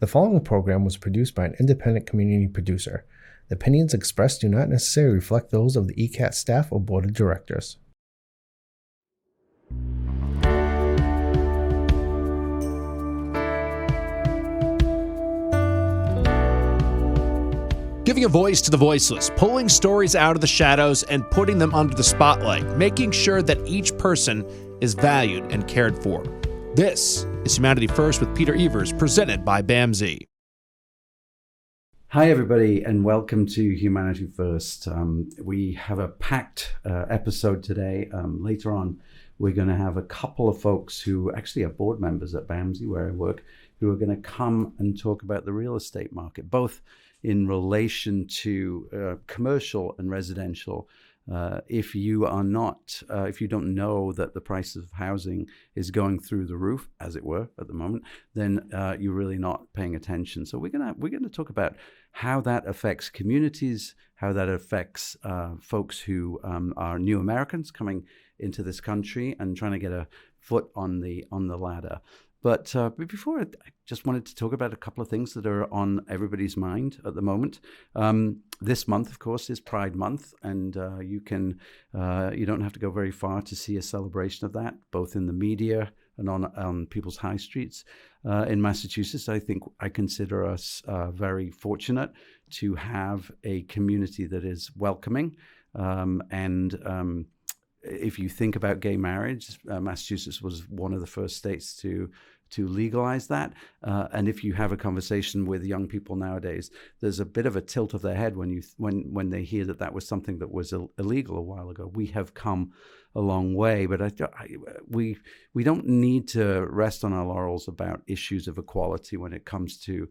The following program was produced by an independent community producer. The opinions expressed do not necessarily reflect those of the ECAT staff or board of directors. Giving a voice to the voiceless, pulling stories out of the shadows and putting them under the spotlight, making sure that each person is valued and cared for. This is Humanity First with Peter Evers, presented by BAMSI. Hi, everybody, and welcome to Humanity First. We have a packed episode today. Later on, we're going to have a couple of folks who actually are board members at BAMSI, where I work, who are going to come and talk about the real estate market, both in relation to commercial and residential. If you don't know that the price of housing is going through the roof, as it were, at the moment, then you're really not paying attention. So we're gonna talk about how that affects communities, how that affects folks who are new Americans coming into this country and trying to get a foot on the ladder. But before, I just wanted to talk about a couple of things that are on everybody's mind at the moment. This month, of course, is Pride Month, and you don't have to go very far to see a celebration of that, both in the media and on people's high streets. In Massachusetts, I consider us very fortunate to have a community that is welcoming and if you think about gay marriage, Massachusetts was one of the first states to legalize that. And if you have a conversation with young people nowadays, there's a bit of a tilt of their head when they hear that was something that was illegal a while ago. We have come a long way, but we don't need to rest on our laurels about issues of equality when it comes to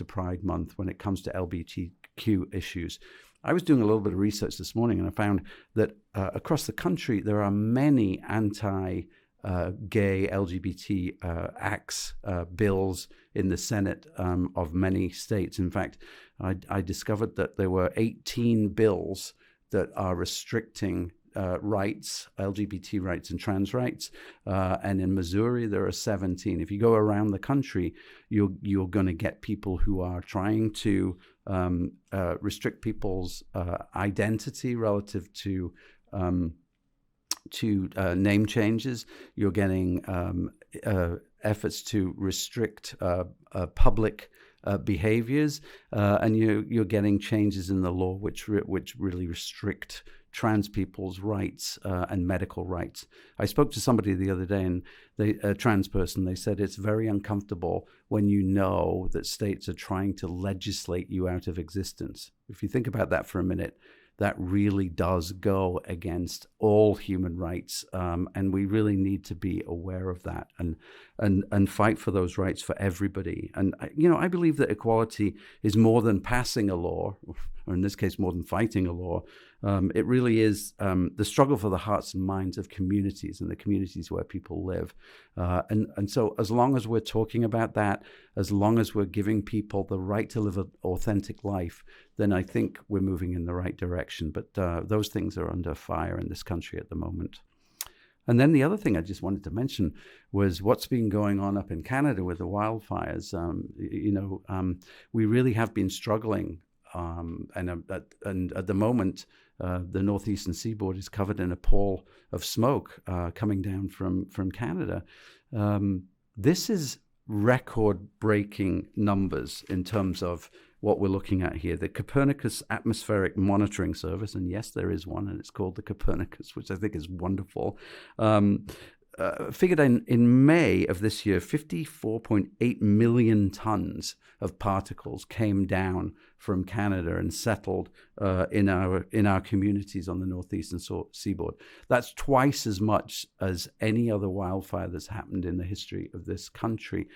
Pride Month, when it comes to LGBTQ issues. I was doing a little bit of research this morning, and I found that across the country, there are many anti-gay LGBT acts, bills in the Senate of many states. In fact, I discovered that there were 18 bills that are restricting rights, LGBT rights and trans rights. And in Missouri, there are 17. If you go around the country, you're going to get people who are trying to restrict people's identity relative to name changes. You're getting efforts to restrict public behaviors, and you're getting changes in the law which really restrict trans people's rights and medical rights. I spoke to somebody the other day, and a trans person, they said it's very uncomfortable when you know that states are trying to legislate you out of existence. If you think about that for a minute, that really does go against all human rights, and we really need to be aware of that and fight for those rights for everybody. And I believe that equality is more than passing a law, or in this case, more than fighting a law. It really is the struggle for the hearts and minds of communities and the communities where people live. And so as long as we're talking about that, as long as we're giving people the right to live an authentic life, then I think we're moving in the right direction. But those things are under fire in this country at the moment. And then the other thing I just wanted to mention was what's been going on up in Canada with the wildfires. We really have been struggling. And at the moment, the northeastern seaboard is covered in a pall of smoke coming down from Canada. This is record-breaking numbers in terms of what we're looking at here. The Copernicus Atmospheric Monitoring Service, and yes, there is one, and it's called the Copernicus, which I think is wonderful, figured in May of this year, 54.8 million tons of particles came down from Canada and settled in our communities on the northeastern seaboard. That's twice as much as any other wildfire that's happened in the history of this country.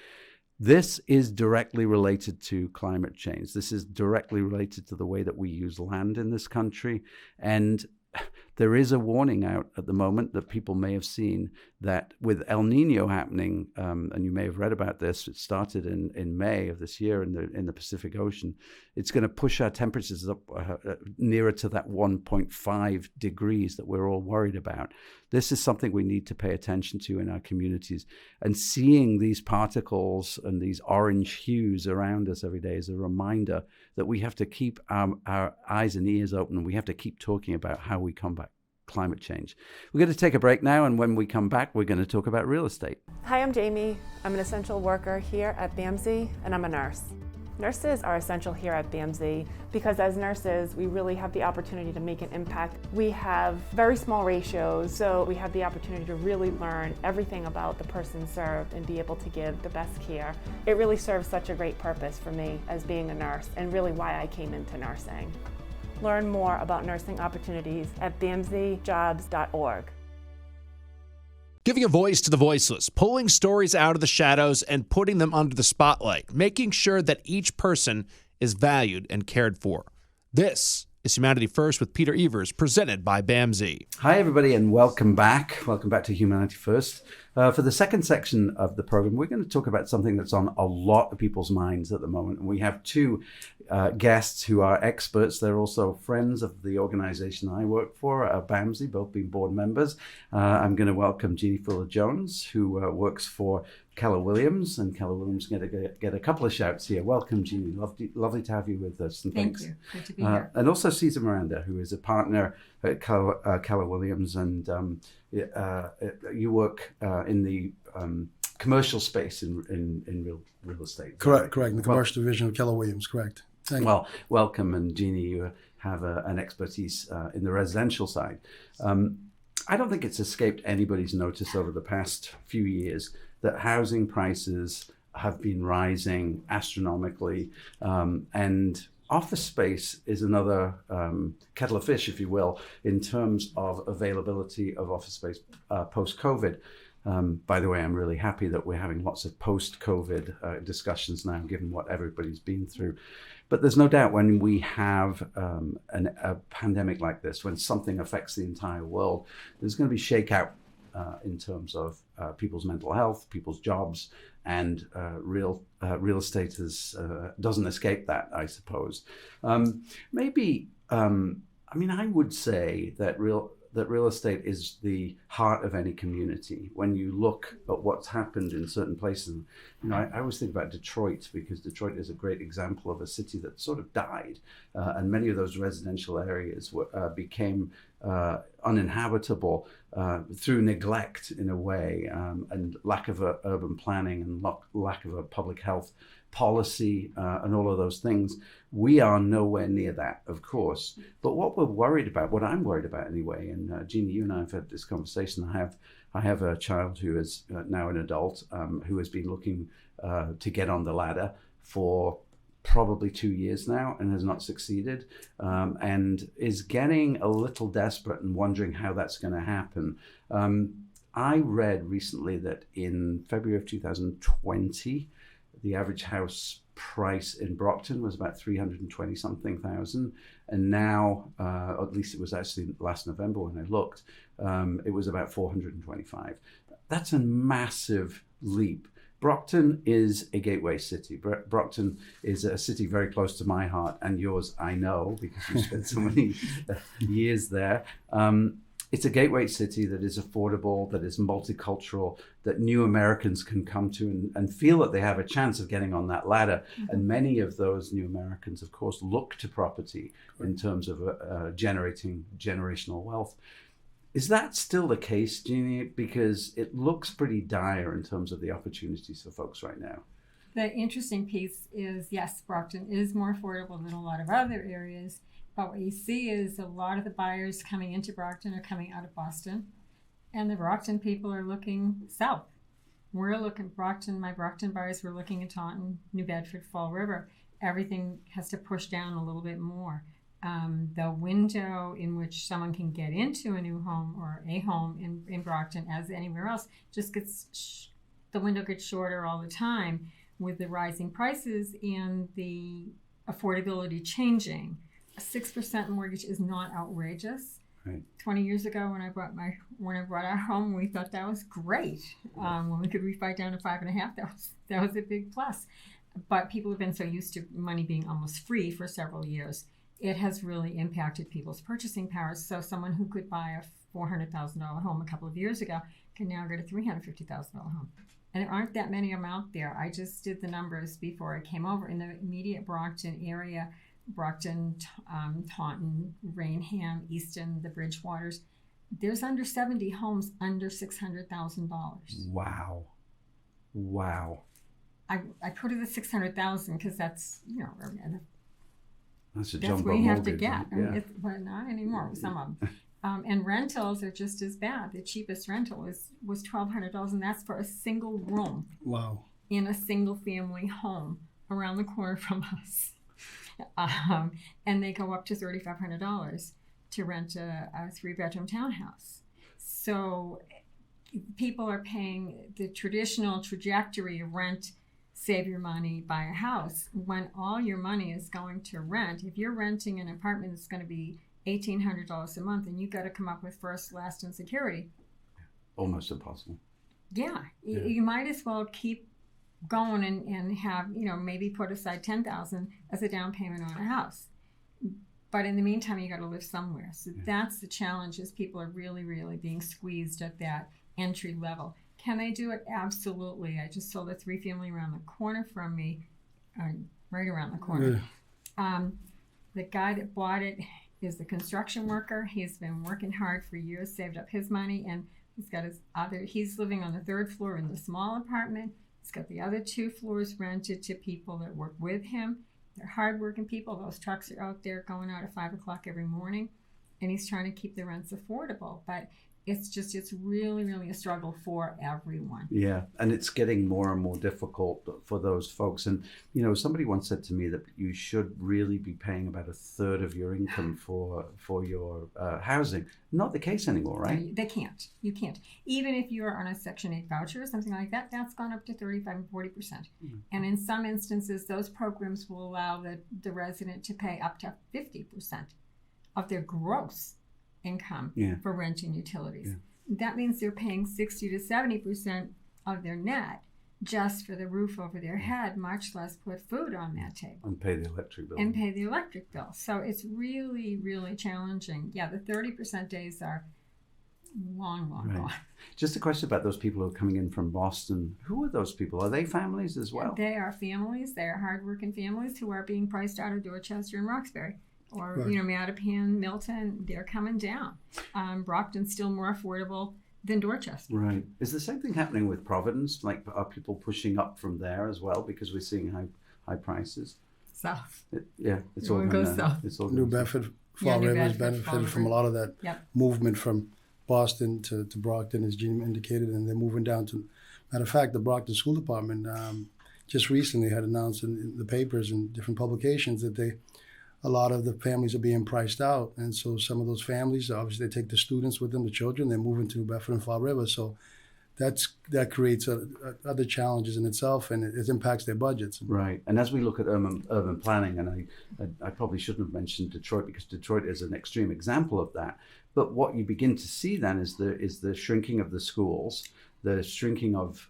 This is directly related to climate change. This is directly related to the way that we use land in this country. And There is a warning out at the moment that people may have seen that with El Nino happening, and you may have read about this, it started in May of this year in the Pacific Ocean. It's going to push our temperatures up nearer to that 1.5 degrees that we're all worried about. This is something we need to pay attention to in our communities. And seeing these particles and these orange hues around us every day is a reminder that we have to keep our eyes and ears open, and we have to keep talking about how we combat climate change. We're going to take a break now, and when we come back, we're going to talk about real estate. Hi, I'm Jamie. I'm an essential worker here at BAMSI, and I'm a nurse. Nurses are essential here at BAMSI because as nurses, we really have the opportunity to make an impact. We have very small ratios, so we have the opportunity to really learn everything about the person served and be able to give the best care. It really serves such a great purpose for me as being a nurse, and really why I came into nursing. Learn more about nursing opportunities at bamsijobs.org. Giving a voice to the voiceless, pulling stories out of the shadows and putting them under the spotlight, making sure that each person is valued and cared for. This is Humanity First with Peter Evers, presented by BAMSI. Hi, everybody, and welcome back. Welcome back to Humanity First. For the second section of the program, we're going to talk about something that's on a lot of people's minds at the moment. And we have two guests who are experts. They're also friends of the organization I work for, BAMSI, both being board members. I'm going to welcome Jeanne Fuller-Jones, who works for Keller Williams, and Keller Williams going to get a couple of shouts here. Welcome, Jeanne. Lovely to have you with us. And Thank thanks. you. Good to be here. And also Cesar Maranda, who is a partner at Keller Williams, and you work in the commercial space in real estate. Correct. In the commercial division of Keller Williams. Correct. Thank you. Well, welcome, and Jeanne, you have an expertise in the residential side. I don't think it's escaped anybody's notice over the past few years that housing prices have been rising astronomically, and office space is another kettle of fish, if you will, in terms of availability of office space post-COVID. By the way, I'm really happy that we're having lots of post-COVID discussions now, given what everybody's been through. But there's no doubt when we have a pandemic like this, when something affects the entire world, there's going to be shakeout in terms of people's mental health, people's jobs, and real estate doesn't escape that, I suppose. I would say that real estate is the heart of any community. When you look at what's happened in certain places, I always think about Detroit, because Detroit is a great example of a city that sort of died, and many of those residential areas became uninhabitable through neglect in a way, and lack of urban planning and lack of a public health policy and all of those things. We are nowhere near that, of course. But what we're worried about, what I'm worried about anyway, and Jeanne, you and I have had this conversation. I have a child who is now an adult who has been looking to get on the ladder for probably 2 years now and has not succeeded, and is getting a little desperate and wondering how that's going to happen. I read recently that in February of 2020, the average house price in Brockton was about 320 something thousand, and now, at least it was actually last November when I looked, it was about 425. That's a massive leap. Brockton is a gateway city. Brockton is a city very close to my heart and yours, I know, because you spent so many years there. It's a gateway city that is affordable, that is multicultural, that new Americans can come to and feel that they have a chance of getting on that ladder. Mm-hmm. And many of those new Americans, of course, look to property in terms of generating generational wealth. Is that still the case, Jeanne? Because it looks pretty dire in terms of the opportunities for folks right now. The interesting piece is, yes, Brockton is more affordable than a lot of other areas. But what you see is a lot of the buyers coming into Brockton are coming out of Boston, and the Brockton people are looking south. We're looking Brockton, my Brockton buyers were looking at Taunton, New Bedford, Fall River. Everything has to push down a little bit more. The window in which someone can get into a new home or a home in Brockton, as anywhere else, just the window gets shorter all the time with the rising prices and the affordability changing. A 6% mortgage is not outrageous. Right. 20 years ago, when I bought our home, we thought that was great. When we could refi down to 5.5, that was a big plus. But people have been so used to money being almost free for several years, it has really impacted people's purchasing powers. So someone who could buy a $400,000 home a couple of years ago can now get a $350,000 home. And there aren't that many of them out there. I just did the numbers before I came over. In the immediate Brockton area, Brockton, Taunton, Rainham, Easton, the Bridgewaters, there's under 70 homes under $600,000. Wow. I put it at 600,000 because that's, That's a that's jumbo where you have to mortgage, get. yeah. But not anymore with some of them. And rentals are just as bad. The cheapest rental was $1,200, and that's for a single room. Wow. In a single family home around the corner from us. And they go up to $3,500 to rent a 3-bedroom townhouse. So people are paying the traditional trajectory of rent, save your money, buy a house, when all your money is going to rent. If you're renting an apartment that's going to be $1,800 a month, and you got to come up with first, last, and security. Almost impossible. Yeah. You might as well keep going and have, maybe put aside $10,000 as a down payment on a house. But in the meantime, you got to live somewhere. So that's the challenge, is people are really, really being squeezed at that entry level. Can they do it? Absolutely. I just sold a 3-family around the corner from me, right around the corner. The guy that bought it is a construction worker. He's been working hard for years, saved up his money, and he's living on the 3rd floor in the small apartment. He's got the other 2 floors rented to people that work with him. They're hardworking people. Those trucks are out there going out at 5 o'clock every morning, and he's trying to keep the rents affordable. But it's really, really a struggle for everyone. Yeah, and it's getting more and more difficult for those folks. And, somebody once said to me that you should really be paying about 1/3 of your income for your housing. Not the case anymore, right? They can't. You can't. Even if you're on a Section 8 voucher or something like that, that's gone up to 35 and 40%. Mm-hmm. And in some instances, those programs will allow the resident to pay up to 50% of their gross income for rent and utilities. Yeah. That means they're paying 60 to 70% of their net just for the roof over their head, much less put food on that table. And pay the electric bill. So it's really, really challenging. Yeah, the 30% days are long gone. Just a question about those people who are coming in from Boston. Who are those people? Are they families as well? They are families. They are hardworking families who are being priced out of Dorchester and Roxbury. Or, Mattapan, Milton, they're coming down. Brockton's still more affordable than Dorchester. Right. Is the same thing happening with Providence? Like, are people pushing up from there as well because we're seeing high prices? South. It's all goes south. It's all New Bedford, Fall River has benefited from a lot of that movement from Boston to Brockton, as Jeanne indicated, and they're moving down to. Matter of fact, the Brockton School Department just recently had announced in the papers and different publications that a lot of the families are being priced out. And so some of those families, obviously they take the students with them, the children, they're moving to Bedford and Fall River. So that creates other challenges in itself, and it impacts their budgets. Right. And as we look at urban planning, and I probably shouldn't have mentioned Detroit because Detroit is an extreme example of that. But what you begin to see then is the shrinking of the schools, the shrinking of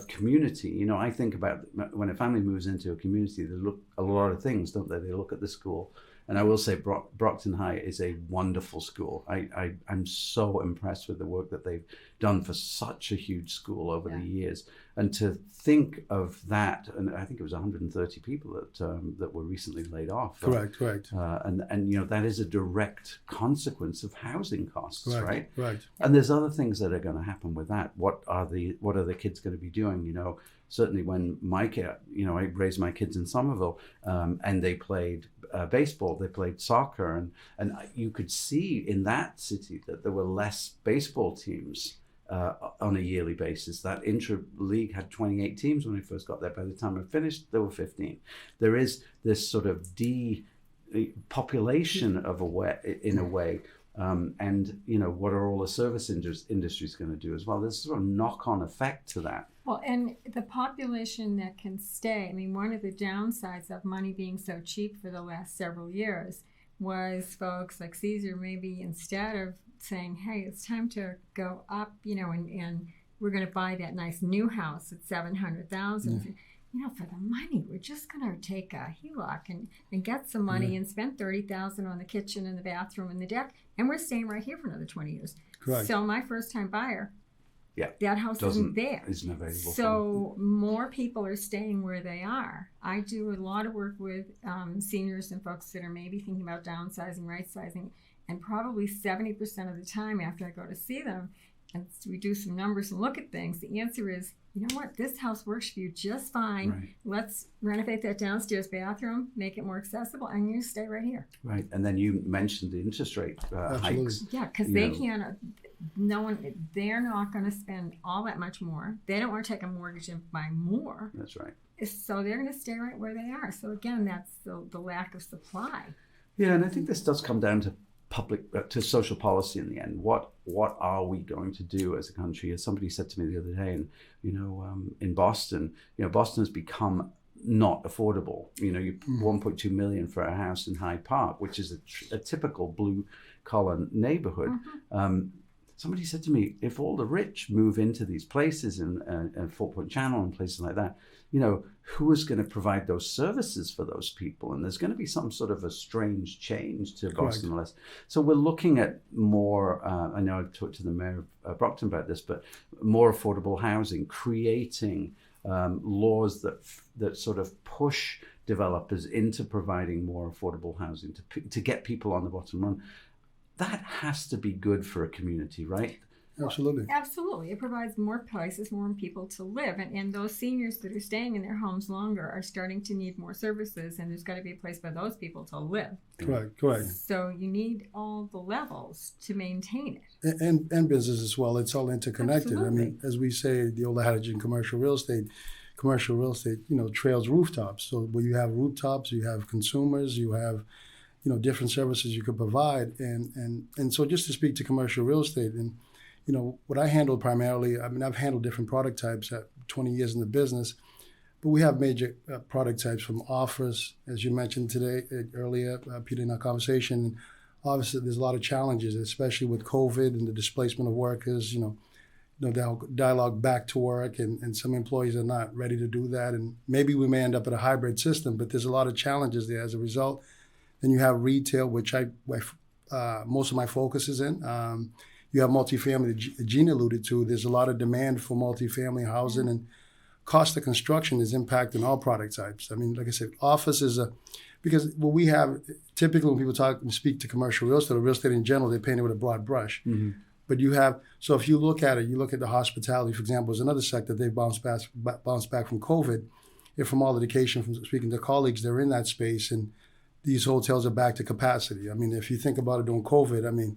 community. I think about when a family moves into a community, they look at a lot of things, don't they? They look at the school. And I will say Brockton High is a wonderful school. I'm so impressed with the work that they've done for such a huge school over the years. And to think of that, and I think it was 130 people that were recently laid off. Correct. And that is a direct consequence of housing costs, right? Right. And there's other things that are going to happen with that. What are the kids going to be doing? Certainly when my kid, I raised my kids in Somerville, and they played baseball, they played soccer, and you could see in that city that there were less baseball teams on a yearly basis. That intra-league had 28 teams when we first got there. By the time I finished, there were 15. There is this sort of depopulation in a way. And what are all the service industries going to do as well? There's sort of knock-on effect to that. Well, and the population that can stay, one of the downsides of money being so cheap for the last several years, was folks like Cesar, maybe instead of saying, hey, it's time to go up, and we're going to buy that nice new house at $700,000. For the money, we're just going to take a HELOC and get some money and spend $30,000 on the kitchen and the bathroom and the deck, and we're staying right here for another 20 years. Correct. So my first-time buyer, that house isn't there. Isn't available. So more people are staying where they are. I do a lot of work with seniors and folks that are maybe thinking about downsizing, right-sizing, and probably 70% of the time after I go to see them and we do some numbers and look at things, the answer is, you know what, this house works for you just fine. Right. Let's renovate that downstairs bathroom, make it more accessible, and you stay right here. Right, and then you mentioned the interest rate hikes. Yeah, because they can't, they're not going to spend all that much more. They don't want to take a mortgage and buy more. That's right. So they're going to stay right where they are. So again, that's the lack of supply. Yeah, and I think this does come down to to social policy in the end. What are we going to do as a country? As somebody said to me the other day, and in Boston, Boston has become not affordable. You 1.2 million for a house in Hyde Park, which is a typical blue collar neighborhood. Somebody said to me, if all the rich move into these places and Fort Point Channel and places like that, who is going to provide those services for those people? And there's going to be some sort of a strange change to Boston. Correct. So we're looking at more, I know I've talked to the mayor of Brockton about this, but more affordable housing, creating laws that sort of push developers into providing more affordable housing to get people on the bottom run. That has to be good for a community, right? Absolutely. Absolutely. It provides more places, more people to live. And those seniors that are staying in their homes longer are starting to need more services, and there's got to be a place for those people to live. Correct. So you need all the levels to maintain it. And business as well. It's all interconnected. Absolutely. I mean, as we say, the old adage in commercial real estate, trails rooftops. So where you have rooftops, you have consumers, you have different services you could provide. And so just to speak to commercial real estate, and what I handle primarily, I've handled different product types at 20 years in the business, but we have major product types from office, as you mentioned earlier, Peter, in our conversation. Obviously, there's a lot of challenges, especially with COVID and the displacement of workers, dialogue back to work, and some employees are not ready to do that. And maybe we may end up at a hybrid system, but there's a lot of challenges there as a result. Then you have retail, which most of my focus is in. You have multifamily, that Jeanne alluded to. There's a lot of demand for multifamily housing, and cost of construction is impacting all product types. I mean, like I said, office is because what we have, typically when people speak to commercial real estate or real estate in general, they paint it with a broad brush. Mm-hmm. But so if you look at it, you look at the hospitality, for example, is another sector. They've bounced back from COVID. And from all indication, from speaking to colleagues, they're in that space, and these hotels are back to capacity. I mean, if you think about it during COVID,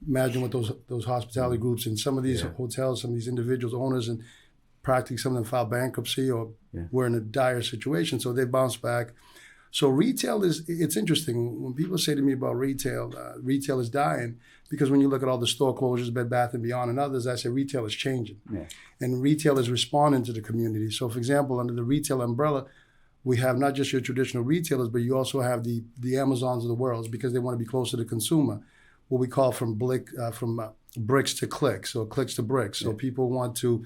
imagine what those hospitality groups and some of these hotels, some of these individuals, owners, and practically some of them filed bankruptcy or were in a dire situation. So they bounced back. So retail it's interesting. When people say to me about retail is dying, because when you look at all the store closures, Bed Bath & Beyond and others, I say retail is changing. Yeah. And retail is responding to the community. So for example, under the retail umbrella, we have not just your traditional retailers, but you also have the Amazons of the world, because they want to be closer to the consumer. What we call from bricks to clicks, or clicks to bricks. So people want to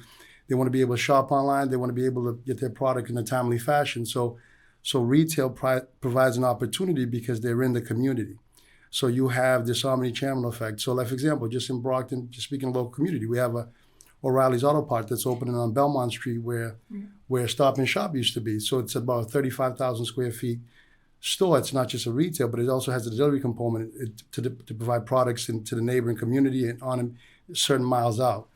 be able to shop online. They want to be able to get their product in a timely fashion. So retail provides an opportunity because they're in the community. So you have this omni-channel effect. So like, for example, just in Brockton, just speaking of local community, we have O'Reilly's Auto Part that's opening on Belmont Street where Stop and Shop used to be. So it's about 35,000 square feet store. It's not just a retail, but it also has a delivery component to provide products into the neighboring community and on certain miles out.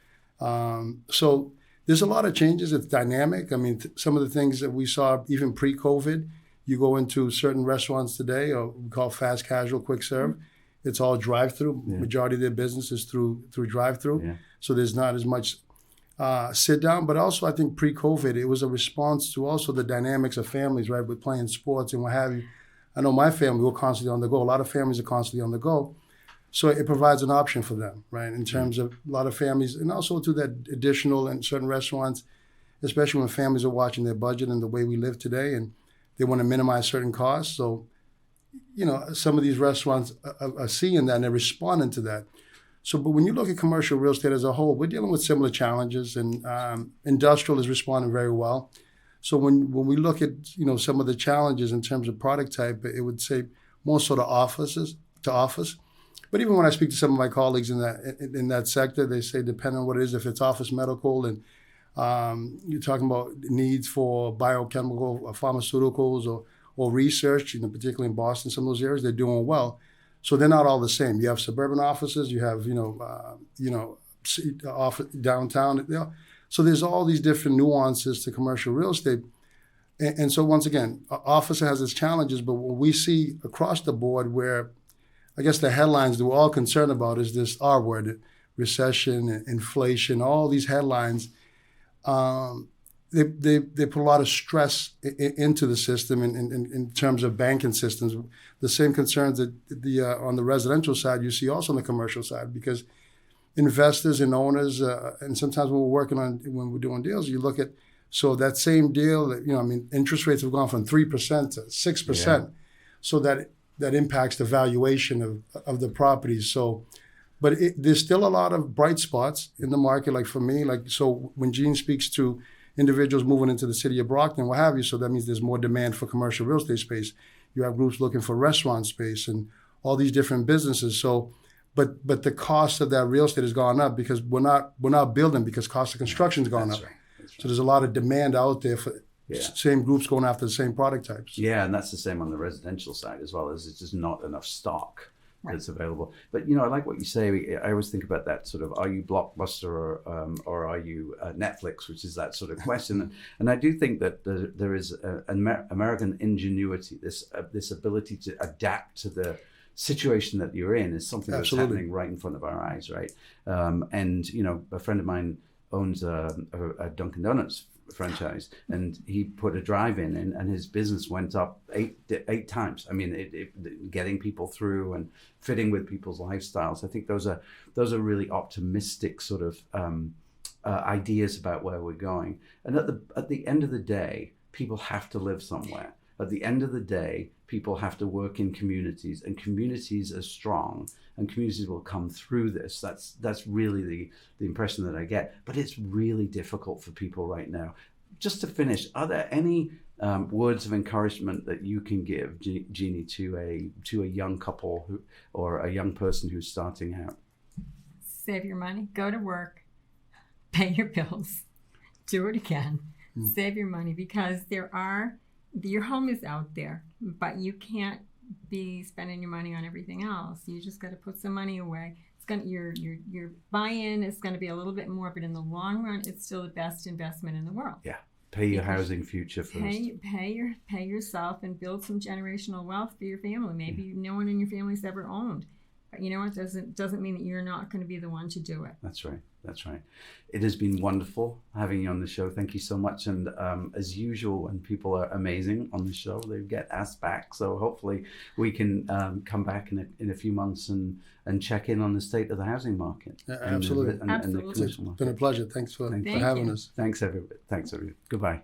So there's a lot of changes. It's dynamic. I mean, some of the things that we saw even pre-COVID, you go into certain restaurants today, or we call fast casual, quick serve. It's all drive-through. Yeah. Majority of their business is through drive-through. Yeah. So there's not as much sit down. But also, I think pre-COVID, it was a response to also the dynamics of families, right, with playing sports and what have you. I know my family, we're constantly on the go. A lot of families are constantly on the go. So it provides an option for them, right, in terms of a lot of families, and also to that additional in certain restaurants, especially when families are watching their budget and the way we live today, and they want to minimize certain costs. So some of these restaurants are seeing that and they're responding to that. So, but when you look at commercial real estate as a whole, we're dealing with similar challenges, and industrial is responding very well. So when we look at some of the challenges in terms of product type, it would say more sort of office. But even when I speak to some of my colleagues in that sector, they say depending on what it is, if it's office medical and you're talking about needs for biochemical pharmaceuticals or research, particularly in Boston, some of those areas, they're doing well. So they're not all the same. You have suburban offices, you have downtown. So there's all these different nuances to commercial real estate. And so once again, office has its challenges, but what we see across the board, where I guess the headlines that we're all concerned about is this R word, recession, inflation, all these headlines. They put a lot of stress into the system in terms of banking systems. The same concerns that on the residential side you see also on the commercial side, because investors and owners, and sometimes when we're doing deals, you look at, so that same deal, interest rates have gone from 3% to 6%. Yeah. So that impacts the valuation of the properties. So, but there's still a lot of bright spots in the market. Like for me, so when Jeanne speaks to individuals moving into the city of Brockton, what have you, so that means there's more demand for commercial real estate space. You have groups looking for restaurant space and all these different businesses. So, but the cost of that real estate has gone up because we're not building because cost of construction's gone up. Right. So there's a lot of demand out there for same groups going after the same product types. Yeah, and that's the same on the residential side as well. As it's just not enough stock that's available. But I like what you say. I always think about that sort of, are you Blockbuster or are you Netflix, which is that sort of question. And I do think that there is an American ingenuity, this ability to adapt to the situation that you're in is something that's happening right in front of our eyes, right? And a friend of mine owns a Dunkin' Donuts franchise, and he put a drive-in and his business went up eight times. I mean, getting people through and fitting with people's lifestyles. I think those are really optimistic sort of ideas about where we're going. And at the end of the day, people have to live somewhere. At the end of the day, people have to work in communities, and communities are strong, and communities will come through this. That's really the impression that I get. But it's really difficult for people right now. Just to finish, are there any words of encouragement that you can give, Jeannie, to a young couple or a young person who's starting out? Save your money, go to work, pay your bills, do it again, save your money, because your home is out there, but you can't be spending your money on everything else. You just got to put some money away. Your buy-in is going to be a little bit more, but in the long run, it's still the best investment in the world. Yeah, pay your housing future first. Pay yourself and build some generational wealth for your family. Maybe no one in your family's ever owned, but you know what? Doesn't mean that you're not going to be the one to do it. That's right. It has been wonderful having you on the show. Thank you so much. And as usual, when people are amazing on the show, they get asked back. So hopefully we can come back in a few months and check in on the state of the housing market. Absolutely. And the commercial market. It's been a pleasure. Thanks for having us. Thanks, everybody. Goodbye.